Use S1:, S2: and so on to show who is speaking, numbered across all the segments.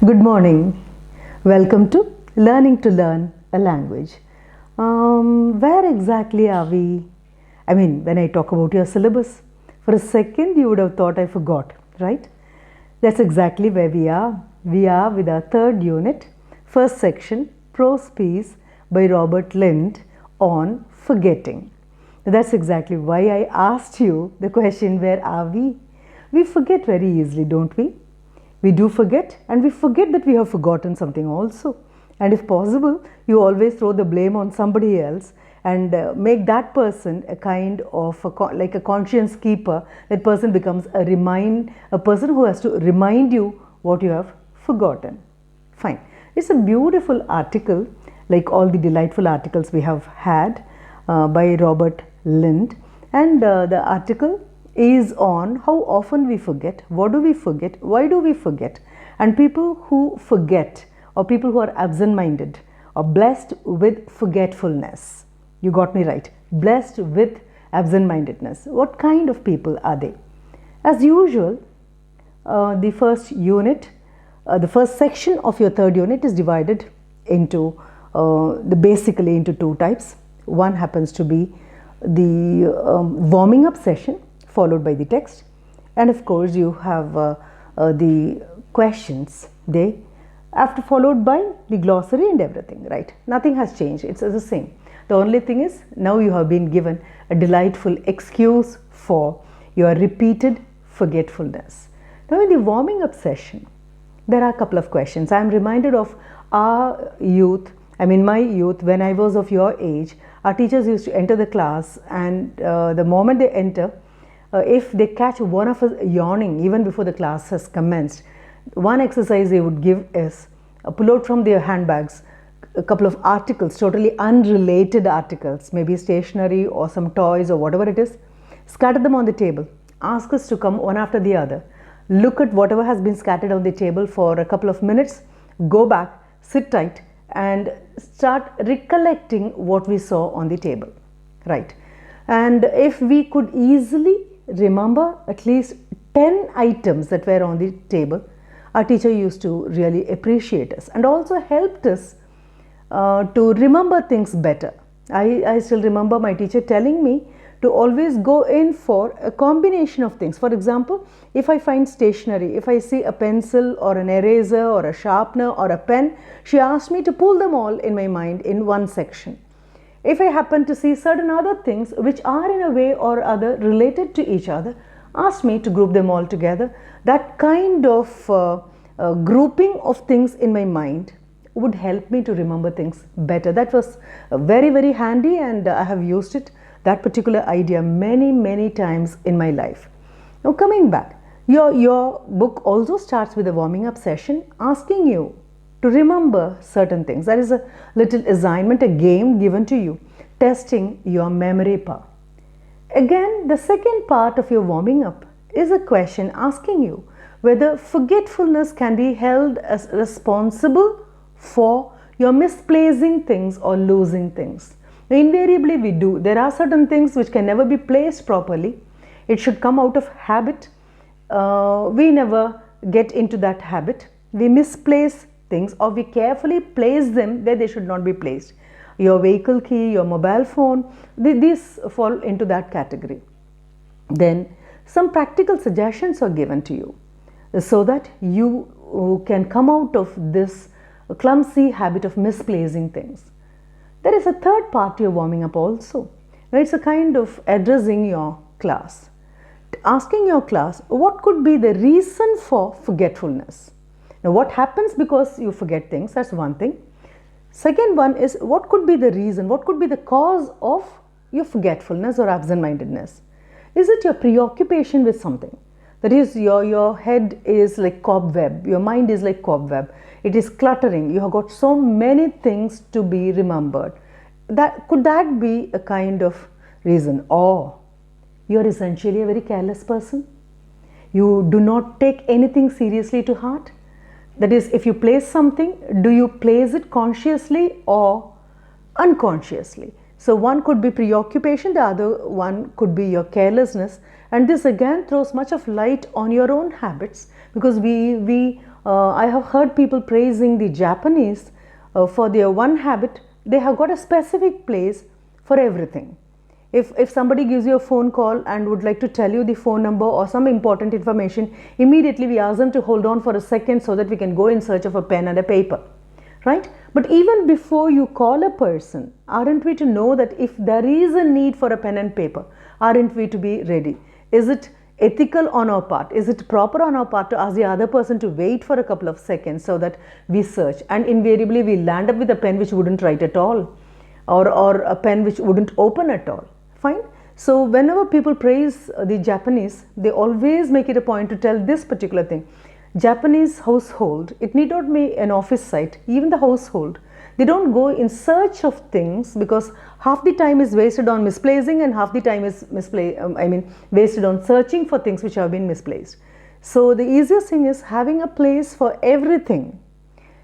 S1: Good morning. Welcome to Learning to Learn a Language. Where exactly are we? When I talk about your syllabus, for a second you would have thought I forgot, right? That's exactly where we are. We are with our third unit, first section, Prose Piece by Robert Lind on forgetting. That's exactly why I asked you the question, where are we? We forget very easily, don't we? We do forget, and we forget that we have forgotten something also. And if possible, you always throw the blame on somebody else and make that person a kind of like a conscience keeper. That person becomes a person who has to remind you what you have forgotten. Fine. It's a beautiful article, like all the delightful articles we have had by Robert Lind, and the article is on how often we forget, what do we forget, why do we forget, and people who forget or people who are absent-minded are blessed with forgetfulness. You got me right, blessed with absent-mindedness. What kind of people are they? As usual, the first section of your third unit is divided into basically into two types. One happens to be the warming up session, followed by the text, and of course you have the questions, after followed by the glossary and everything, right? Nothing has changed, it's the same. The only thing is, now you have been given a delightful excuse for your repeated forgetfulness. Now in the warming up session, there are a couple of questions. I am reminded of our youth, my youth, when I was of your age. Our teachers used to enter the class, and the moment they enter, if they catch one of us yawning even before the class has commenced, one exercise they would give is pull out from their handbags a couple of articles, totally unrelated articles, maybe stationery or some toys or whatever it is, scatter them on the table, ask us to come one after the other, look at whatever has been scattered on the table for a couple of minutes, go back, sit tight, and start recollecting what we saw on the table, right? And if we could easily remember at least 10 items that were on the table, our teacher used to really appreciate us and also helped us to remember things better. I still remember my teacher telling me to always go in for a combination of things. For example, if I find stationery, if I see a pencil or an eraser or a sharpener or a pen, she asked me to pull them all in my mind in one section. If I happen to see certain other things which are in a way or other related to each other, asked me to group them all together. That kind of grouping of things in my mind would help me to remember things better. That was very, very handy, and I have used it, that particular idea, many times in my life. Now coming back, your book also starts with a warming up session asking you to remember certain things. That is a little assignment, a game given to you, testing your memory power. Again, the second part of your warming up is a question asking you whether forgetfulness can be held as responsible for your misplacing things or losing things. Now, invariably we do. There are certain things which can never be placed properly. It should come out of habit. We never get into that habit. We misplace things, or we carefully place them where they should not be placed. Your vehicle key, your mobile phone, these fall into that category. Then some practical suggestions are given to you so that you can come out of this clumsy habit of misplacing things. There is a third part to your warming up also. Now it's a kind of addressing your class, asking your class what could be the reason for forgetfulness. Now what happens because you forget things, that's one thing. Second one is, what could be the reason, what could be the cause of your forgetfulness or absent-mindedness? Is it your preoccupation with something? That is, your head is like cobweb, your mind is like cobweb. It is cluttering, you have got so many things to be remembered. Could that be a kind of reason? Or you're essentially a very careless person? You do not take anything seriously to heart? That is, if you place something, do you place it consciously or unconsciously? So one could be preoccupation, the other one could be your carelessness, and this again throws much of light on your own habits, because we I have heard people praising the Japanese for their one habit. They have got a specific place for everything. If somebody gives you a phone call and would like to tell you the phone number or some important information, immediately we ask them to hold on for a second so that we can go in search of a pen and a paper, right? But even before you call a person, aren't we to know that if there is a need for a pen and paper, aren't we to be ready? Is it ethical on our part? Is it proper on our part to ask the other person to wait for a couple of seconds so that we search? And invariably we land up with a pen which wouldn't write at all, or a pen which wouldn't open at all. Fine. So whenever people praise the Japanese, they always make it a point to tell this particular thing. Japanese household, it need not be an office site, even the household, they don't go in search of things, because half the time is wasted on misplacing and half the time is wasted on searching for things which have been misplaced. So the easiest thing is having a place for everything,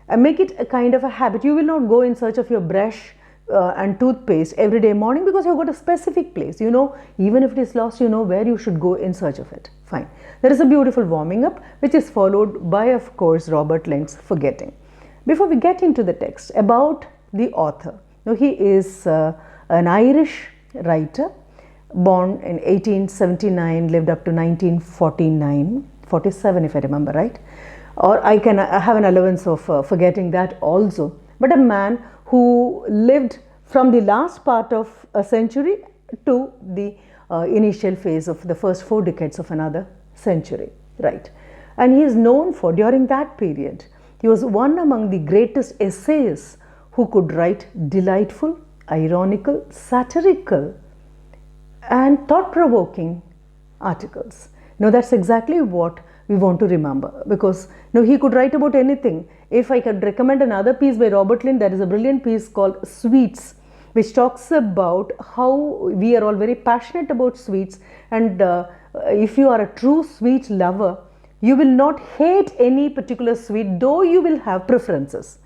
S1: and make it a kind of a habit. You will not go in search of your brush and toothpaste every day morning, because you've got a specific place. You know, even if it is lost, you know where you should go in search of it. Fine. There is a beautiful warming up which is followed by, of course, Robert Lind's Forgetting. Before we get into the text, about the author. Now, he is an Irish writer, born in 1879, lived up to 1949, 47 if I remember right. Or I can have an allowance of forgetting that also. But a man who lived from the last part of a century to the initial phase of the first 4 decades of another century, right? And he is known for, during that period, he was one among the greatest essayists who could write delightful, ironical, satirical and thought-provoking articles. Now that's exactly what we want to remember, because he could write about anything. If I could recommend another piece by Robert Lind, there is a brilliant piece called Sweets, which talks about how we are all very passionate about sweets, and if you are a true sweet lover, you will not hate any particular sweet, though you will have preferences.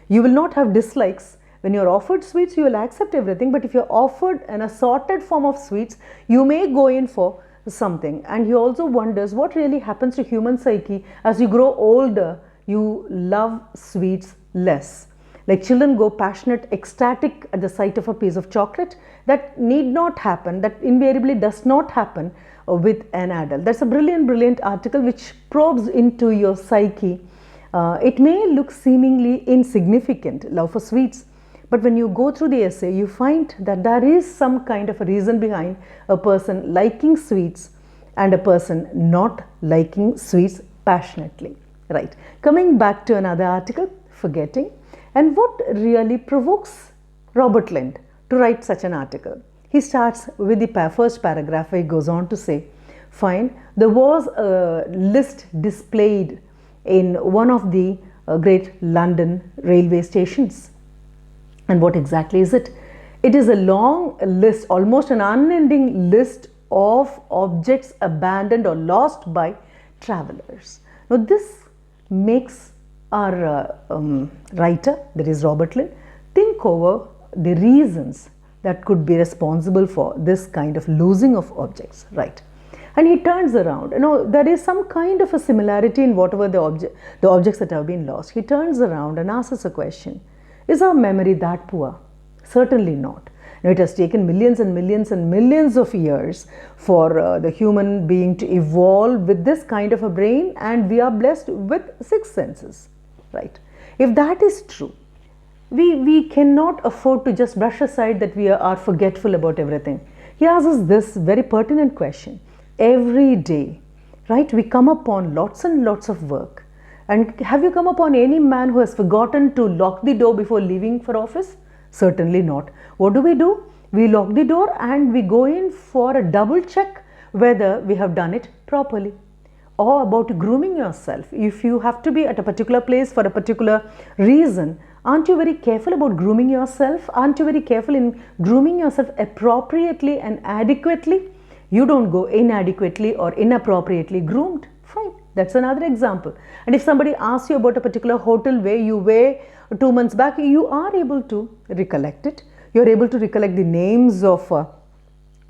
S1: You will not have dislikes. When you are offered sweets, you will accept everything, but if you are offered an assorted form of sweets, you may go in for something. And he also wonders what really happens to human psyche as you grow older. You love sweets less. Like children go passionate, ecstatic at the sight of a piece of chocolate. That need not happen. That invariably does not happen with an adult. That's a brilliant article which probes into your psyche. It may look seemingly insignificant, love for sweets, but when you go through the essay, you find that there is some kind of a reason behind a person liking sweets and a person not liking sweets passionately. Right. Coming back to another article, Forgetting, and what really provokes Robert Lind to write such an article. He starts with the first paragraph where he goes on to say, fine, there was a list displayed in one of the great London railway stations. And what exactly is it? It is a long list, almost an unending list of objects abandoned or lost by travelers. Now this makes our writer, that is Robert Lind, think over the reasons that could be responsible for this kind of losing of objects, right? And he turns around, there is some kind of a similarity in whatever the objects that have been lost. He turns around and asks us a question. Is our memory that poor? Certainly not. Now, it has taken millions and millions and millions of years for the human being to evolve with this kind of a brain, and we are blessed with 6 senses, right? If that is true, we cannot afford to just brush aside that we are forgetful about everything. He asks us this very pertinent question. Every day, right, we come upon lots and lots of work. And have you come upon any man who has forgotten to lock the door before leaving for office? Certainly not. What do? We lock the door and we go in for a double check whether we have done it properly. Or about grooming yourself. If you have to be at a particular place for a particular reason, aren't you very careful about grooming yourself? Aren't you very careful in grooming yourself appropriately and adequately? You don't go inadequately or inappropriately groomed. Fine. That's another example. And if somebody asks you about a particular hotel where you were 2 months back, you are able to recollect it. You are able to recollect the names of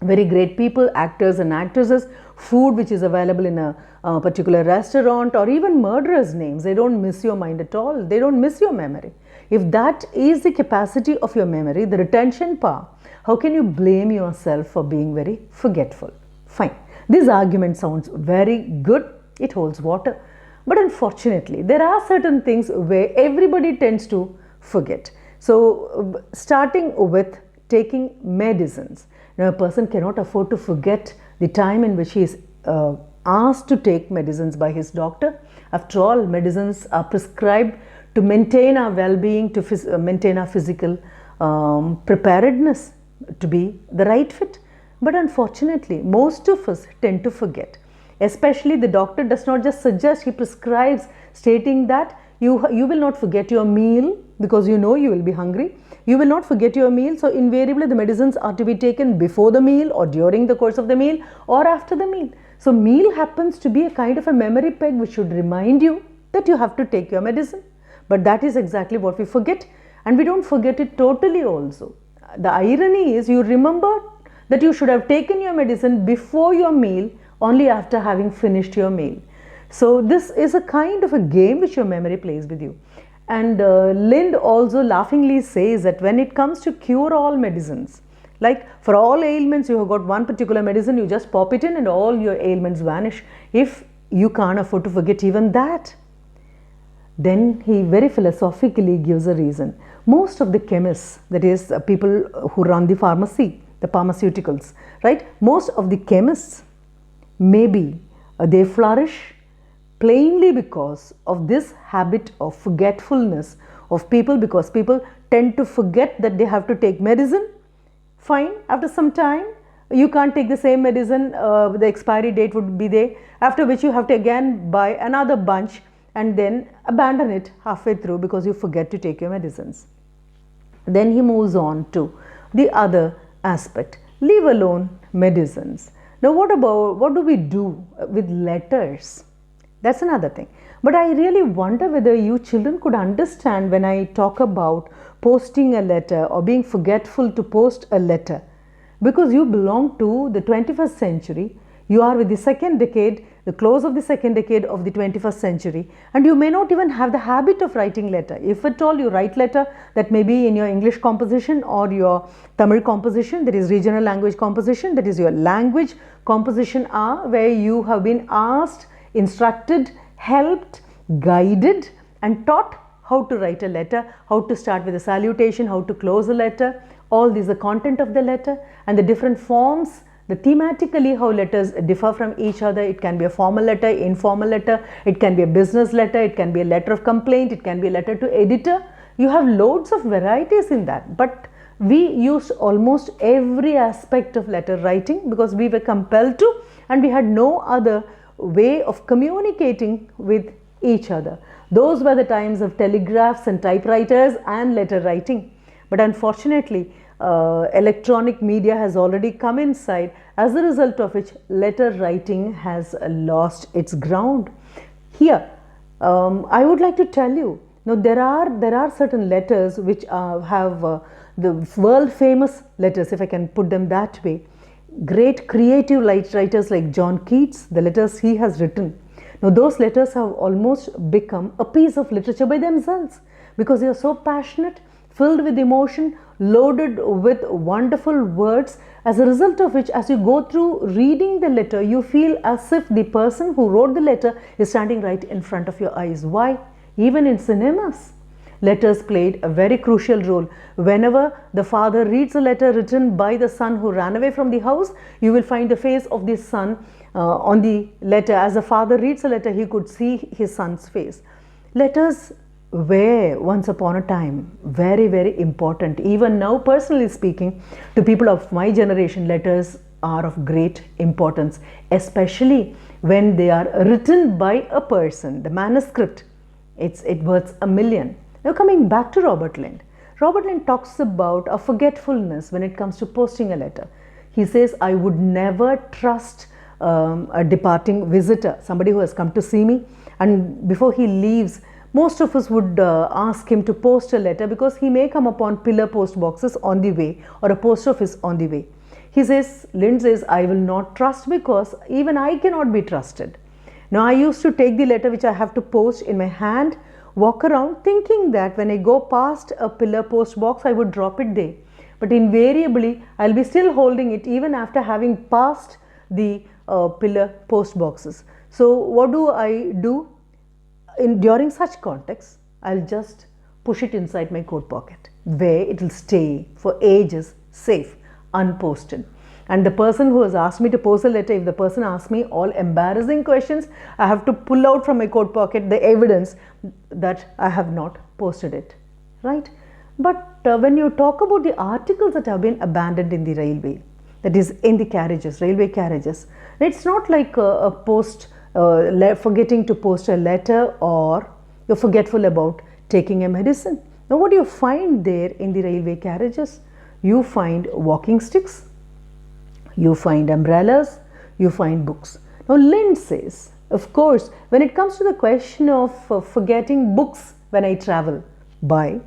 S1: very great people, actors and actresses, food which is available in a particular restaurant, or even murderers' names. They don't miss your mind at all. They don't miss your memory. If that is the capacity of your memory, the retention power, how can you blame yourself for being very forgetful? Fine. This argument sounds very good. It holds water. But unfortunately, there are certain things where everybody tends to forget. So, starting with taking medicines. Now, a person cannot afford to forget the time in which he is asked to take medicines by his doctor. After all, medicines are prescribed to maintain our well-being, to maintain our physical preparedness, to be the right fit. But unfortunately, most of us tend to forget. Especially the doctor does not just suggest, he prescribes, stating that you will not forget your meal, because you know you will be hungry. You will not forget your meal, so invariably the medicines are to be taken before the meal, or during the course of the meal, or after the meal. So meal happens to be a kind of a memory peg which should remind you that you have to take your medicine. But that is exactly what we forget, and we don't forget it totally also. The irony is, you remember that you should have taken your medicine before your meal, only after having finished your meal. So this is a kind of a game which your memory plays with you. And Lind also laughingly says that when it comes to cure all medicines, like for all ailments, you have got one particular medicine, you just pop it in and all your ailments vanish. If you can't afford to forget even that, then he very philosophically gives a reason. Most of the chemists, that is people who run the pharmacy, the pharmaceuticals, right? Most of the chemists, maybe they flourish plainly because of this habit of forgetfulness of people, because people tend to forget that they have to take medicine. Fine, after some time you can't take the same medicine, the expiry date would be there, after which you have to again buy another bunch and then abandon it halfway through because you forget to take your medicines. Then he moves on to the other aspect, leave alone medicines. Now what do we do with letters? That's another thing. But I really wonder whether you children could understand when I talk about posting a letter or being forgetful to post a letter. Because you belong to the 21st century, you are with the second decade, the close of the second decade of the 21st century, and you may not even have the habit of writing letter. If at all you write letter, that may be in your English composition or your Tamil composition, that is regional language composition, that is your language composition are where you have been asked, instructed, helped, guided and taught how to write a letter, how to start with a salutation, how to close a letter. All these are content of the letter and the different forms, the thematically how letters differ from each other. It can be a formal letter, informal letter, it can be a business letter, it can be a letter of complaint, it can be a letter to editor. You have loads of varieties in that, but we used almost every aspect of letter writing because we were compelled to, and we had no other way of communicating with each other. Those were the times of telegraphs and typewriters and letter writing. But unfortunately, electronic media has already come inside, as a result of which letter writing has lost its ground. Here, I would like to tell you, now there are certain letters which have the world famous letters, if I can put them that way. Great creative writers like John Keats, the letters he has written. Now those letters have almost become a piece of literature by themselves because they are so passionate, filled with emotion, loaded with wonderful words, as a result of which as you go through reading the letter, you feel as if the person who wrote the letter is standing right in front of your eyes. Why? Even in cinemas, letters played a very crucial role. Whenever the father reads a letter written by the son who ran away from the house, you will find the face of the son on the letter. As the father reads a letter, he could see his son's face. Letters were once upon a time very, very important. Even now, personally speaking, to people of my generation, letters are of great importance, especially when they are written by a person. The manuscript, it worth a million. Now coming back to Robert Lind. Robert Lind talks about a forgetfulness when it comes to posting a letter. He says, I would never trust a departing visitor, somebody who has come to see me, and before he leaves, most of us would ask him to post a letter because he may come upon pillar post boxes on the way or a post office on the way. He says, Lind says, I will not trust because even I cannot be trusted. Now I used to take the letter which I have to post in my hand, walk around thinking that when I go past a pillar post box, I would drop it there. But invariably, I'll be still holding it even after having passed the pillar post boxes. So what do I do? During such contexts, I'll just push it inside my coat pocket where it will stay for ages, safe, unposted. And the person who has asked me to post a letter, if the person asks me all embarrassing questions, I have to pull out from my coat pocket the evidence that I have not posted it, right? But when you talk about the articles that have been abandoned in the railway, that is in the carriages, railway carriages, it's not like a forgetting to post a letter or you're forgetful about taking a medicine. Now what do you find there in the railway carriages? You find walking sticks, you find umbrellas, you find books. Now Lind says, of course, when it comes to the question of forgetting books when I travel by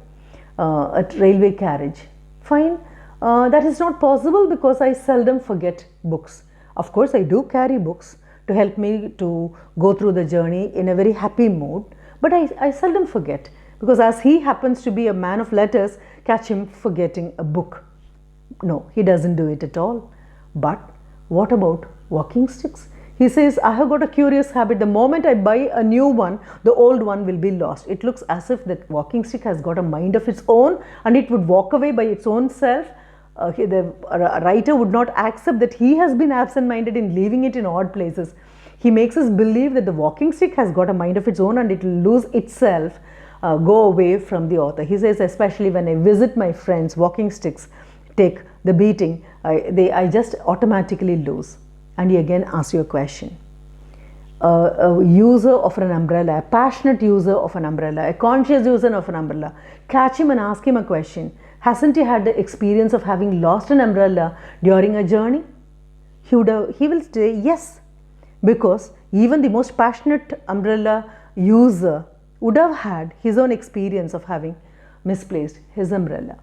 S1: a railway carriage, fine, that is not possible because I seldom forget books. Of course, I do carry books to help me to go through the journey in a very happy mood, but I seldom forget because as he happens to be a man of letters, catch him forgetting a book. No, he doesn't do it at all. But what about walking sticks? He says, I have got a curious habit. The moment I buy a new one, the old one will be lost. It looks as if that walking stick has got a mind of its own and it would walk away by its own self. The writer would not accept that he has been absent-minded in leaving it in odd places. He makes us believe that the walking stick has got a mind of its own and it will lose itself, go away from the author. He says, especially when I visit my friends, walking sticks take the beating, I just automatically lose. And he again asks you a question. A user of an umbrella, a passionate user of an umbrella, a conscious user of an umbrella, catch him and ask him a question. Hasn't he had the experience of having lost an umbrella during a journey? He will say yes, because even the most passionate umbrella user would have had his own experience of having misplaced his umbrella.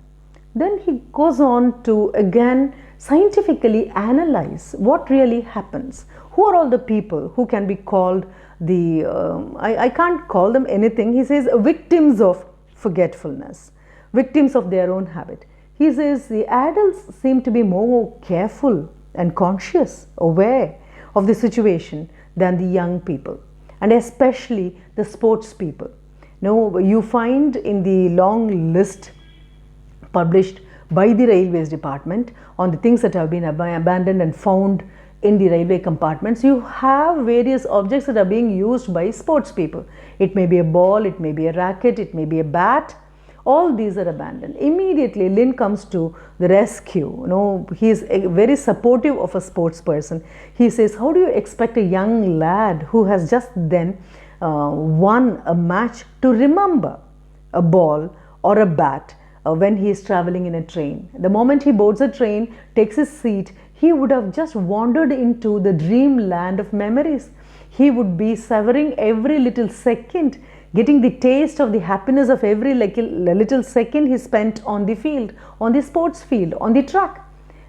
S1: Then he goes on to again scientifically analyze what really happens. Who are all the people who can be called the, I can't call them anything. He says victims of forgetfulness, victims of their own habit. He says the adults seem to be more careful and conscious, aware of the situation than the young people, and especially the sports people. Now you find in the long list published by the Railways Department on the things that have been abandoned and found in the railway compartments, you have various objects that are being used by sports people. It may be a ball, it may be a racket, it may be a bat. All these are abandoned. Immediately Lind comes to the rescue. He is very supportive of a sports person. He says, how do you expect a young lad who has just then won a match to remember a ball or a bat when he is traveling in a train? The moment he boards a train, takes his seat, he would have just wandered into the dreamland of memories. He would be savoring every little second, getting the taste of the happiness of every little second he spent on the field, on the sports field, on the track.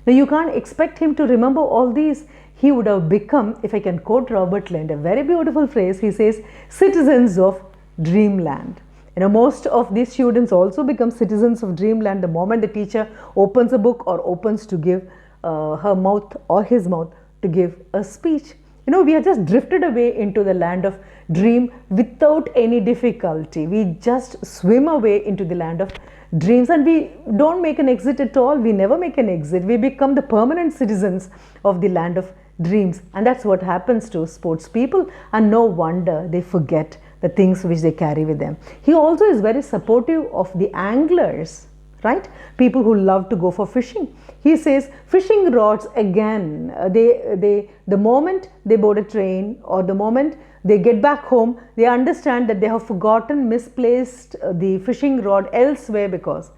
S1: Now you can't expect him to remember all these. He would have become, if I can quote Robert Lind, a very beautiful phrase, he says, citizens of dreamland. Most of these students also become citizens of dreamland the moment the teacher opens a book or opens to give her mouth or his mouth to give a speech. We are just drifted away into the land of dream without any difficulty. We just swim away into the land of dreams and we don't make an exit at all. We never make an exit. We become the permanent citizens of the land of dreams. And that's what happens to sports people, and no wonder they forget the things which they carry with them. He also is very supportive of the anglers, right? People who love to go for fishing. He says fishing rods again, the moment they board a train or the moment they get back home, they understand that they have forgotten, misplaced the fishing rod elsewhere, because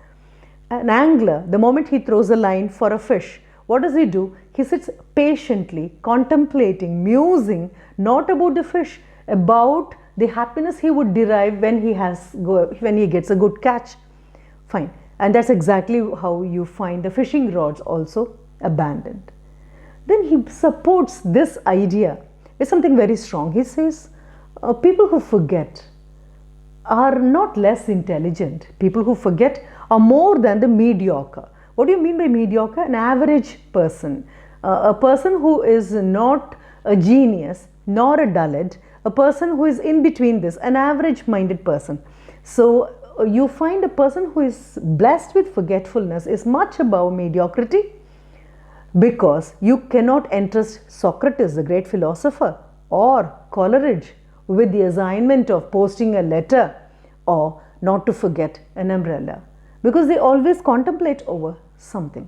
S1: an angler, the moment he throws a line for a fish, what does he do? He sits patiently, contemplating, musing, not about the fish, about the happiness he would derive when he gets a good catch. Fine. And that's exactly how you find the fishing rods also abandoned. Then he supports this idea with something very strong. He says, people who forget are not less intelligent. People who forget are more than the mediocre. What do you mean by mediocre? An average person. A person who is not a genius nor a dullard, a person who is in between this, an average minded person. So you find a person who is blessed with forgetfulness is much above mediocrity, because you cannot entrust Socrates, the great philosopher, or Coleridge with the assignment of posting a letter or not to forget an umbrella, because they always contemplate over something.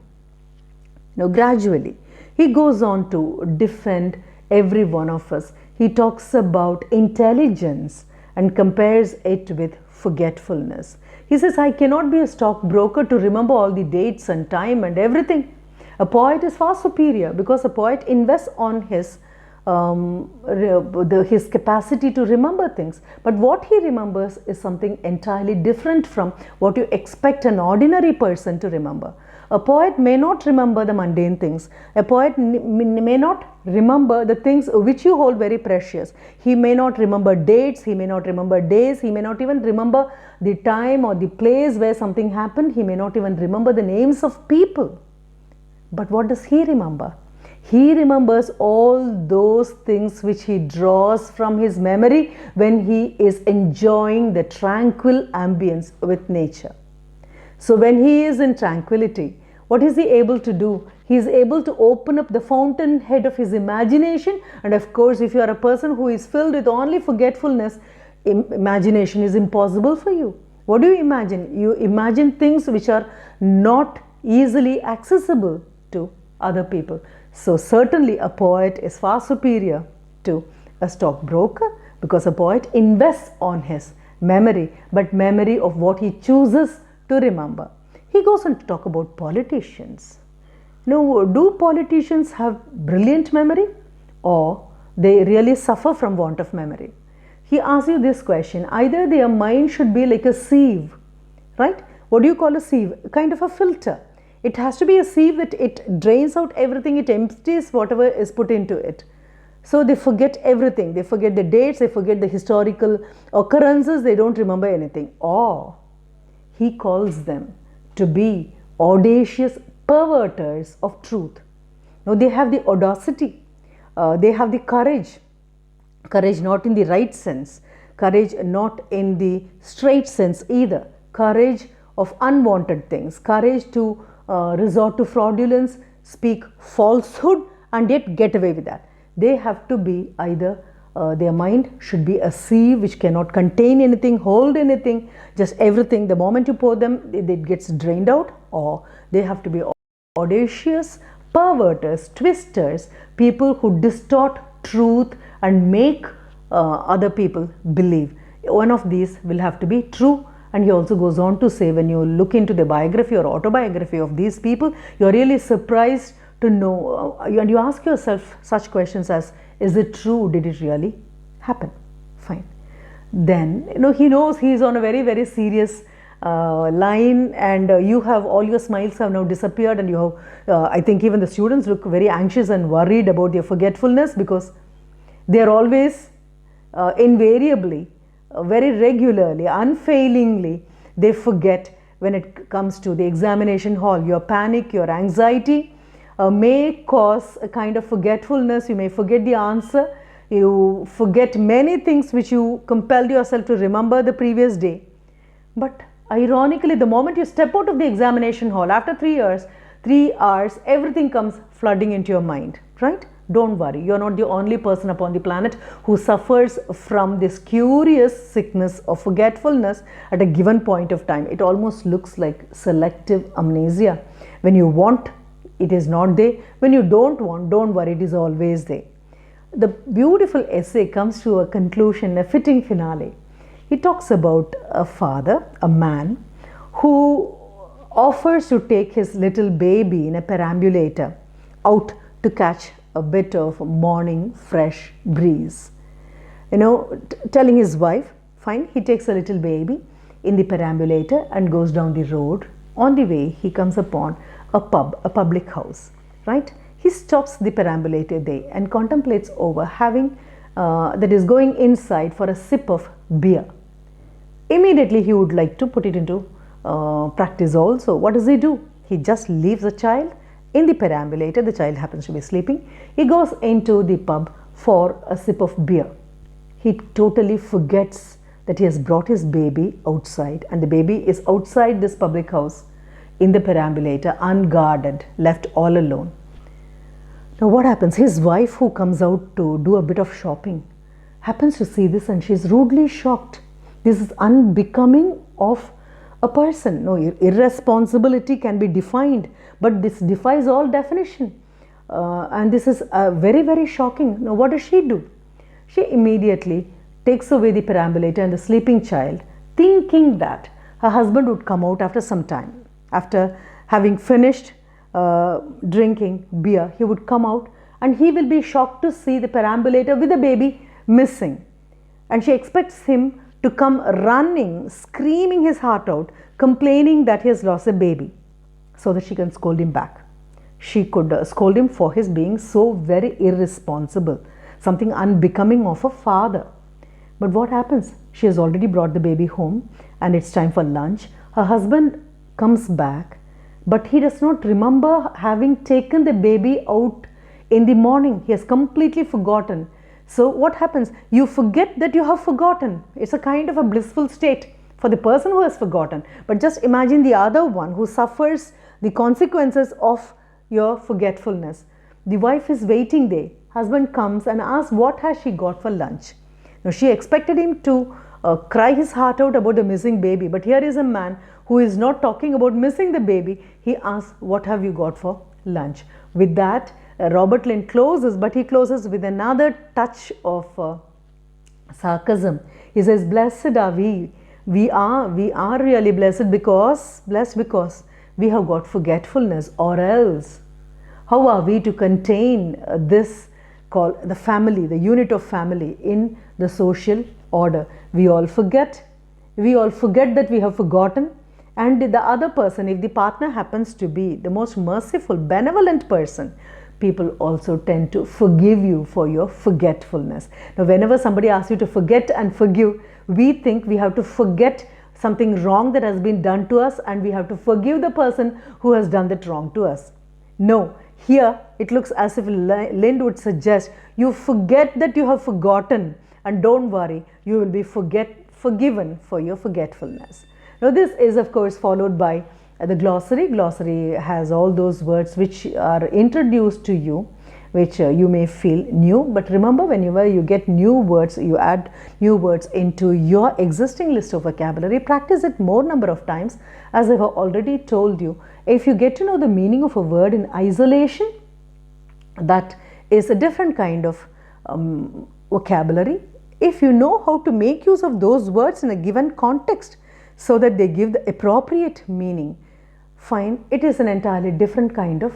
S1: Now gradually he goes on to defend every one of us. He talks about intelligence and compares it with forgetfulness. He says, I cannot be a stockbroker to remember all the dates and time and everything. A poet is far superior, because a poet invests on his capacity to remember things. But what he remembers is something entirely different from what you expect an ordinary person to remember. A poet may not remember the mundane things. A poet may not remember the things which you hold very precious. He may not remember dates, he may not remember days, he may not even remember the time or the place where something happened. He may not even remember the names of people. But what does he remember? He remembers all those things which he draws from his memory when he is enjoying the tranquil ambience with nature. So when he is in tranquility, what is he able to do? He is able to open up the fountainhead of his imagination. And of course, if you are a person who is filled with only forgetfulness, imagination is impossible for you. What do you imagine? You imagine things which are not easily accessible to other people. So certainly a poet is far superior to a stockbroker, because a poet invests on his memory, but memory of what he chooses to remember. He goes on to talk about politicians. Now, do politicians have brilliant memory, or they really suffer from want of memory? He asks you this question. Either their mind should be like a sieve, right? What do you call a sieve? Kind of a filter. It has to be a sieve that it drains out everything, it empties whatever is put into it. So they forget everything. They forget the dates, they forget the historical occurrences, they don't remember anything. Or he calls them to be audacious perverters of truth. Now they have the audacity, they have the courage. Courage not in the right sense, courage not in the straight sense either. Courage of unwanted things, courage to resort to fraudulence, speak falsehood, and yet get away with that. They have to be either their mind should be a sieve which cannot contain anything, hold anything, just everything. The moment you pour them, it gets drained out. Or they have to be audacious perverters, twisters, people who distort truth and make other people believe. One of these will have to be true. And he also goes on to say, when you look into the biography or autobiography of these people, you're really surprised to know, and you ask yourself such questions as, is it true? Did it really happen? Fine. Then, he knows he is on a very, very serious line, and you have, all your smiles have now disappeared, and you have, I think even the students look very anxious and worried about their forgetfulness, because they are always invariably, very regularly, unfailingly, they forget when it comes to the examination hall. Your panic, your anxiety may cause a kind of forgetfulness. You may forget the answer. You forget many things which you compelled yourself to remember the previous day. But ironically, the moment you step out of the examination hall, after 3 hours, everything comes flooding into your mind, right? Don't worry, you're not the only person upon the planet who suffers from this curious sickness of forgetfulness at a given point of time. It almost looks like selective amnesia. When you want, it is not there. When you don't want, don't worry, it is always there. The beautiful essay comes to a conclusion, a fitting finale. He talks about a father, a man, who offers to take his little baby in a perambulator out to catch a bit of morning fresh breeze. Telling his wife, fine, he takes a little baby in the perambulator and goes down the road. On the way, he comes upon a pub, a public house, right? He stops the perambulator there and contemplates over having, that is going inside for a sip of beer. Immediately he would like to put it into practice also. What does he do? He just leaves the child in the perambulator. The child happens to be sleeping. He goes into the pub for a sip of beer. He totally forgets that he has brought his baby outside, and the baby is outside this public house in the perambulator, unguarded, left all alone. Now what happens? His wife, who comes out to do a bit of shopping, happens to see this, and she is rudely shocked. This is unbecoming of a person. No, irresponsibility can be defined, but this defies all definition. And this is very, very shocking. Now what does she do? She immediately takes away the perambulator and the sleeping child, thinking that her husband would come out after some time. After having finished drinking beer, he would come out and he will be shocked to see the perambulator with the baby missing. And she expects him to come running, screaming his heart out, complaining that he has lost a baby, so that she can scold him back. She could scold him for his being so very irresponsible, something unbecoming of a father. But what happens? She has already brought the baby home and it's time for lunch. Her husband comes back, but he does not remember having taken the baby out in the morning. He has completely forgotten. So what happens? You forget that you have forgotten. It's a kind of a blissful state for the person who has forgotten. But just imagine the other one who suffers the consequences of your forgetfulness. The wife is waiting there. Husband comes and asks, what has she got for lunch? Now she expected him to cry his heart out about the missing baby. But here is a man who is not talking about missing the baby. He asks, what have you got for lunch? With that, Robert Lind closes, but he closes with another touch of sarcasm. He says, blessed are we. We are really blessed because we have got forgetfulness, or else how are we to contain this called the family, the unit of family in the social order? We all forget that we have forgotten, and the other person, if the partner happens to be the most merciful, benevolent person, people also tend to forgive you for your forgetfulness. Now, whenever somebody asks you to forget and forgive, we think we have to forget something wrong that has been done to us, and we have to forgive the person who has done that wrong to us. No, here it looks as if Lind would suggest you forget that you have forgotten, and don't worry, you will be forgiven for your forgetfulness. Now this is of course followed by the glossary. Glossary has all those words which are introduced to you, which you may feel new. But remember, whenever you get new words, you add new words into your existing list of vocabulary. Practice it more number of times. As I have already told you, if you get to know the meaning of a word in isolation, that is a different kind of vocabulary. If you know how to make use of those words in a given context so that they give the appropriate meaning, fine, it is an entirely different kind of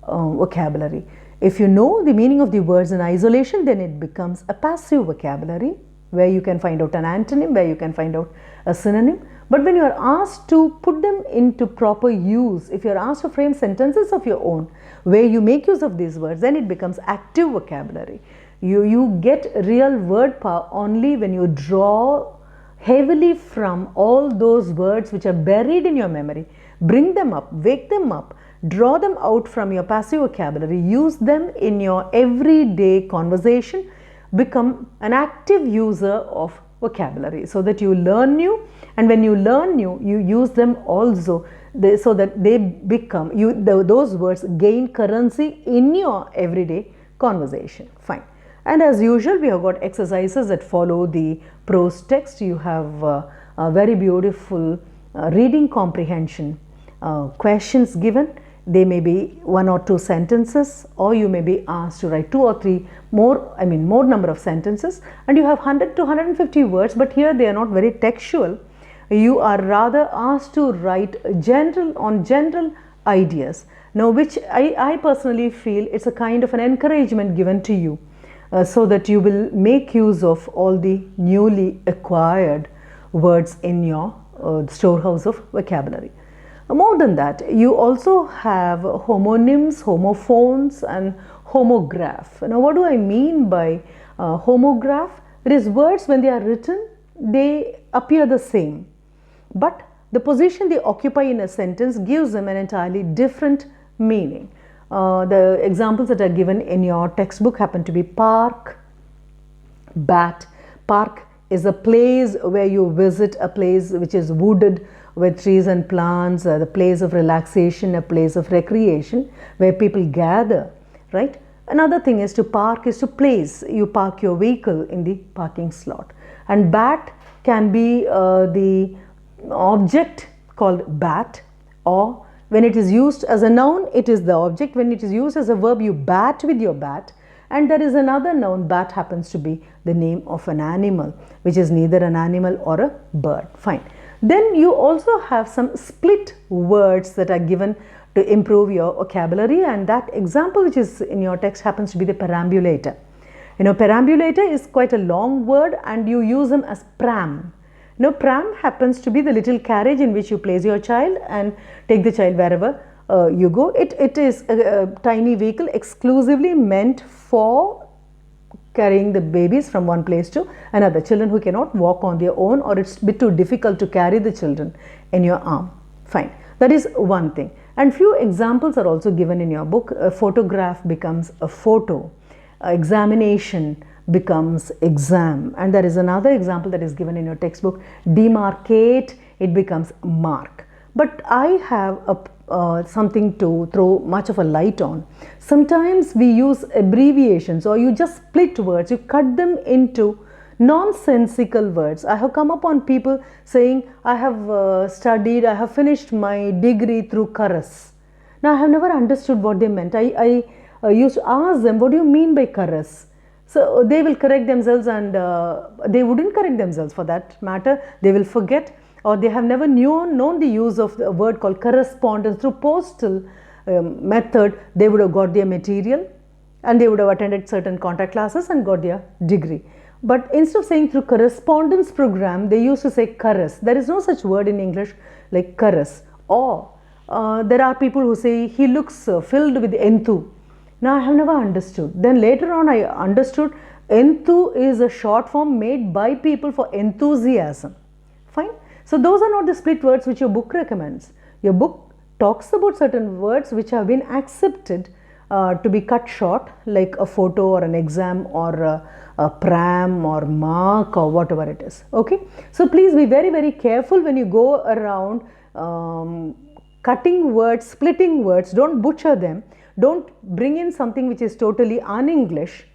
S1: vocabulary. If you know the meaning of the words in isolation, then it becomes a passive vocabulary where you can find out an antonym, where you can find out a synonym. But when you are asked to put them into proper use, if you are asked to frame sentences of your own where you make use of these words, then it becomes active vocabulary. You get real word power only when you draw heavily from all those words which are buried in your memory. Bring them up, wake them up, draw them out from your passive vocabulary, use them in your everyday conversation, become an active user of vocabulary so that you learn new, and when you learn new, you use them also so that they become, those words gain currency in your everyday conversation. Fine. And as usual, we have got exercises that follow the prose text. You have a very beautiful reading comprehension questions given. They may be 1 or 2 sentences, or you may be asked to write 2 or 3 more number of sentences, and you have 100 to 150 words, but here they are not very textual. You are rather asked to write general ideas. Now, which I personally feel it's a kind of an encouragement given to you so that you will make use of all the newly acquired words in your storehouse of vocabulary. More than that, you also have homonyms, homophones, and homograph. Now, what do I mean by homograph? It is words when they are written, they appear the same, but the position they occupy in a sentence gives them an entirely different meaning. The examples that are given in your textbook happen to be park, bat. Park is a place where you visit, a place which is wooded with trees and plants, the place of relaxation, a place of recreation where people gather, right? Another thing is to park is to place. You park your vehicle in the parking slot. And bat can be the object called bat, or when it is used as a noun, it is the object. When it is used as a verb, you bat with your bat. And there is another noun, bat happens to be the name of an animal, which is neither an animal or a bird. Fine. Then you also have some split words that are given to improve your vocabulary, and that example which is in your text happens to be the perambulator. You know, perambulator is quite a long word and you use them as pram. You know, pram happens to be the little carriage in which you place your child and take the child wherever you go. It is a tiny vehicle exclusively meant for carrying the babies from one place to another. Children who cannot walk on their own, or it's a bit too difficult to carry the children in your arm. Fine. That is one thing. And few examples are also given in your book. A photograph becomes a photo. Examination becomes exam. And there is another example that is given in your textbook. Demarcate, it becomes mark. But I have something to throw much of a light on. Sometimes we use abbreviations, or you just split words, you cut them into nonsensical words. I have come upon people saying, I have studied, I have finished my degree through Karas. Now, I have never understood what they meant. I used to ask them, what do you mean by Karas? So they will correct themselves, and they wouldn't correct themselves for that matter. They will forget, or they have never known the use of a word called correspondence. Through postal method, they would have got their material and they would have attended certain contact classes and got their degree. But instead of saying through correspondence program, they used to say Karas. There is no such word in English like Karas. Or there are people who say he looks filled with enthu. Now, I have never understood. Then later on I understood enthu is a short form made by people for enthusiasm. Fine. So those are not the split words which your book recommends. Your book talks about certain words which have been accepted to be cut short, like a photo or an exam or a pram or mark or whatever it is. Okay. So please be very, very careful when you go around cutting words, splitting words. Don't butcher them. Don't bring in something which is totally un-English.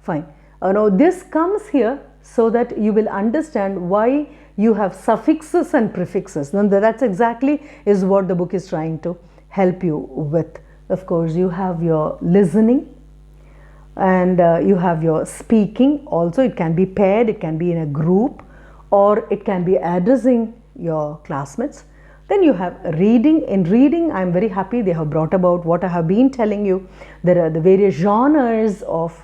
S1: Fine. Now this comes here so that you will understand why you have suffixes and prefixes. And that's exactly is what the book is trying to help you with. Of course, you have your listening and you have your speaking. Also, it can be paired, it can be in a group, or it can be addressing your classmates. Then you have reading. In reading, I am very happy they have brought about what I have been telling you. There are the various genres of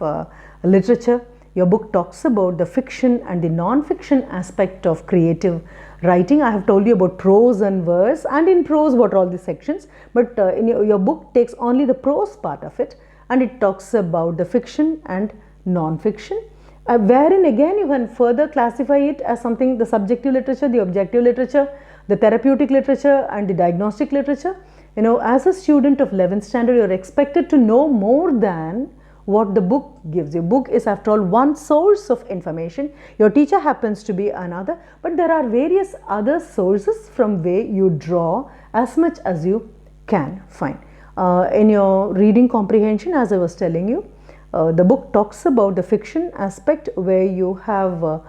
S1: literature. Your book talks about the fiction and the non-fiction aspect of creative writing. I have told you about prose and verse, and in prose what are all the sections, but in your book takes only the prose part of it, and it talks about the fiction and non-fiction, wherein again you can further classify it as something, the subjective literature, the objective literature, the therapeutic literature and the diagnostic literature. You know, as a student of 11th standard, you are expected to know more than what the book gives you. Book is after all one source of information. Your teacher happens to be another, but there are various other sources from where you draw as much as you can find. In your reading comprehension, as I was telling you, the book talks about the fiction aspect, where you have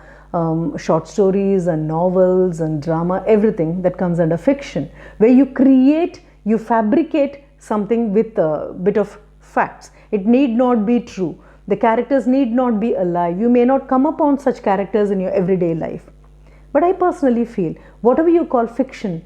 S1: short stories and novels and drama, everything that comes under fiction, where you create, you fabricate something with a bit of facts. It need not be true. The characters need not be alive. You may not come upon such characters in your everyday life. But I personally feel whatever you call fiction,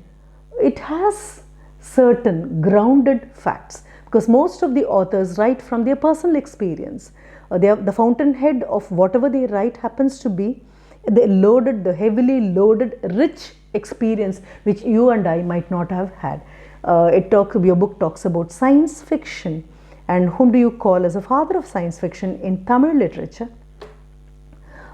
S1: it has certain grounded facts, because most of the authors write from their personal experience. The fountainhead of whatever they write happens to be the heavily loaded, rich experience which you and I might not have had. Your book talks about science fiction, and whom do you call as a father of science fiction in Tamil literature?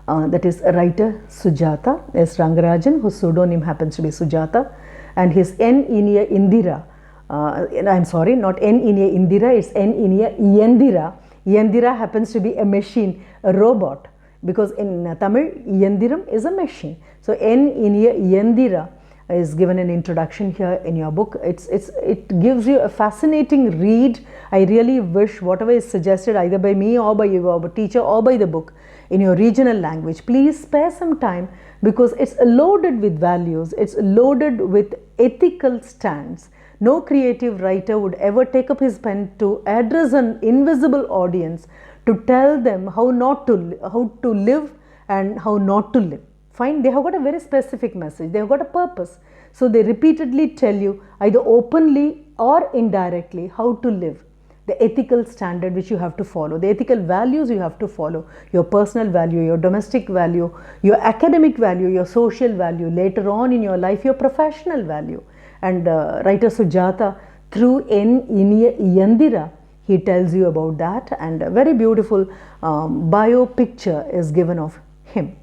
S1: That is writer Sujata S. Rangarajan, whose pseudonym happens to be Sujata, and his N. Inia Indira. I'm sorry, not N. Inia Indira, it's N. Inia Yendira. Yendira happens to be a machine, a robot, because in Tamil, Yendiram is a machine. So N. Inia Yendira is given an introduction here in your book. It gives you a fascinating read. I really wish whatever is suggested either by me or by your teacher or by the book in your regional language, please spare some time, because it's loaded with values, it's loaded with ethical stands. No creative writer would ever take up his pen to address an invisible audience to tell them how to live and how not to live. Fine, they have got a very specific message, they have got a purpose. So they repeatedly tell you either openly or indirectly how to live, the ethical standard which you have to follow, the ethical values you have to follow, your personal value, your domestic value, your academic value, your social value, later on in your life, your professional value. And writer Sujata, through N. Inia Yandira, he tells you about that, and a very beautiful bio picture is given of him.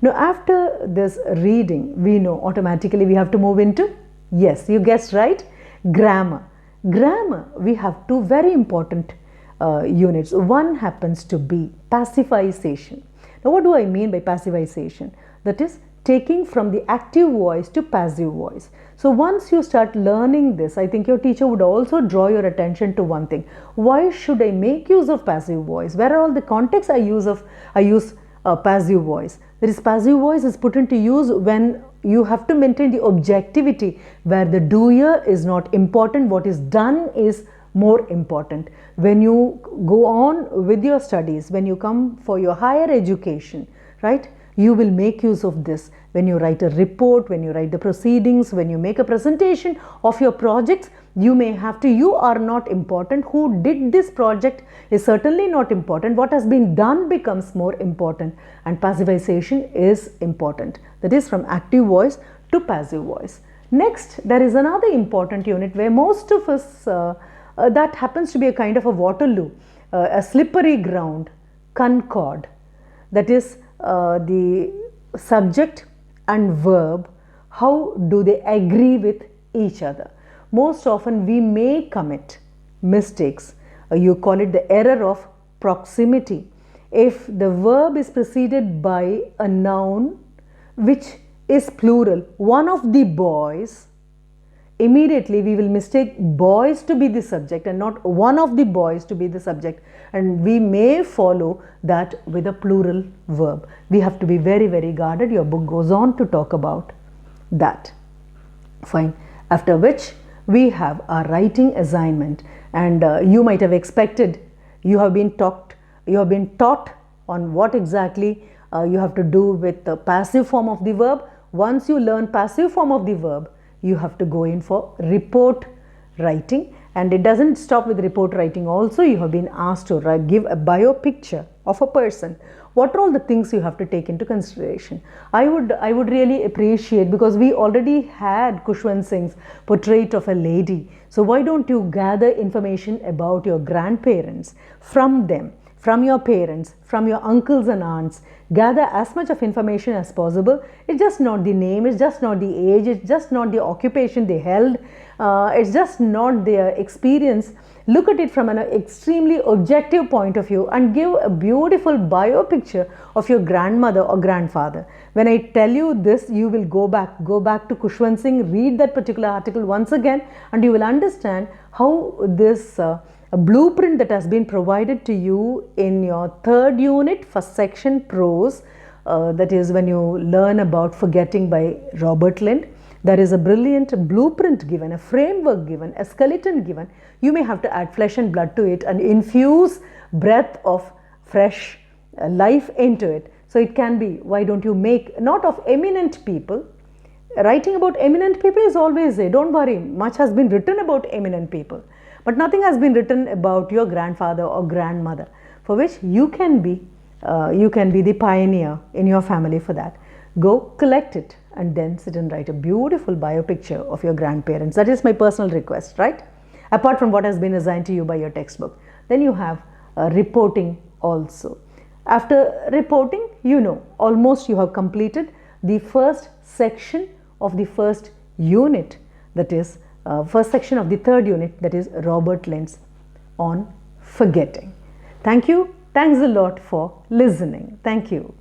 S1: Now, after this reading, we know automatically we have to move into, yes, you guessed right, grammar. Grammar, we have two very important units. One happens to be passivization. Now, what do I mean by passivization? That is taking from the active voice to passive voice. So once you start learning this, I think your teacher would also draw your attention to one thing. Why should I make use of passive voice? Where are all the contexts I use passive voice? There is passive voice is put into use when you have to maintain the objectivity, where the doer is not important, what is done is more important. When you go on with your studies, when you come for your higher education, right, you will make use of this. When you write a report, when you write the proceedings, when you make a presentation of your projects, you are not important. Who did this project is certainly not important. What has been done becomes more important, and passivization is important. That is from active voice to passive voice. Next, there is another important unit where most of us, that happens to be a kind of a Waterloo, a slippery ground, concord. That is the subject and verb, how do they agree with each other? Most often we may commit mistakes. You call it the error of proximity. If the verb is preceded by a noun which is plural, one of the boys, immediately we will mistake boys to be the subject and not one of the boys to be the subject, and we may follow that with a plural verb. We have to be very, very guarded. Your book goes on to talk about that. Fine. After which we have our writing assignment, and you might have expected, you have been taught on what exactly you have to do with the passive form of the verb. Once you learn passive form of the verb, you have to go in for report writing, and it doesn't stop with report writing. Also, you have been asked to give a bio picture of a person. What are all the things you have to take into consideration? I would really appreciate, because we already had Khushwant Singh's portrait of a lady. So why don't you gather information about your grandparents from them, from your parents, from your uncles and aunts. Gather as much of information as possible. It's just not the name, it's just not the age, it's just not the occupation they held, it's just not their experience. Look at it from an extremely objective point of view and give a beautiful bio picture of your grandmother or grandfather. When I tell you this, you will go back to Khushwant Singh, read that particular article once again, and you will understand how this a blueprint that has been provided to you in your third unit, first section, prose, that is when you learn about Forgetting by Robert Lind. There is a brilliant blueprint given, a framework given, a skeleton given. You may have to add flesh and blood to it and infuse breath of fresh life into it. So it can be, why don't you make, not of eminent people. Writing about eminent people is always a, don't worry, much has been written about eminent people, but nothing has been written about your grandfather or grandmother, for which you can be the pioneer in your family for that. Go collect it and then sit and write a beautiful bio picture of your grandparents. That is my personal request, right? Apart from what has been assigned to you by your textbook. Then you have reporting also. After reporting, almost you have completed the first section of the first unit, that is first section of the third unit, that is Robert Lentz on forgetting. Thank you. Thanks a lot for listening. Thank you.